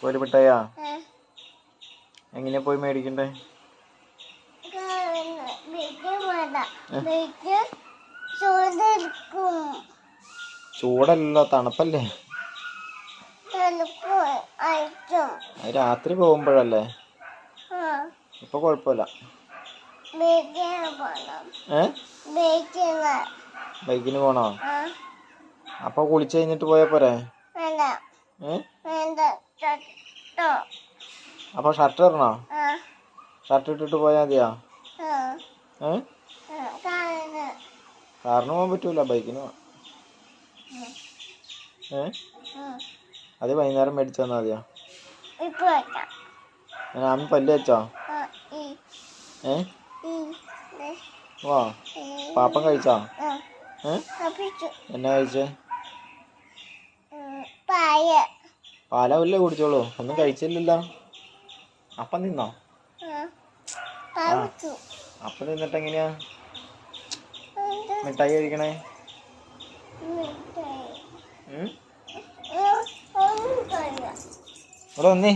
കോലിമിഠായാ? എങ്ങനെയാ പോയി മേടിക്കണ്ടേ? ചൂടല്ലോ, തണുപ്പല്ലേ. രാത്രി പോകുമ്പോഴല്ലേ. ഇപ്പൊ കൊഴപ്പില്ല. ബൈക്കിന് പോണോ? അപ്പൊ കുളിച്ച് കഴിഞ്ഞിട്ട് പോയാ പോരെ? അപ്പൊ ഷർട്ട് ഇടണോ? ഷർട്ട് ഇട്ടിട്ട് പോയാ മതിയോ? കാറിന് പോകാൻ പറ്റൂല, ബൈക്കിന് പോവാം. അത് വൈകുന്നേരം മേടിച്ചു തന്നാ മതിയോ? അമ്മ പല്ല് വെച്ചോ? വാ, പാപ്പം കഴിച്ചോ? എന്നാ കഴിച്ചേ? പാലാവില്ലേ കുടിച്ചോളൂ. ഒന്നും കഴിച്ചില്ലല്ലോ. അപ്പം തിന്നോ? അപ്പം തിന്നിട്ട് എങ്ങനെയാ മിഠായി കഴിക്കണേ? ഇവിടെ വന്നേ.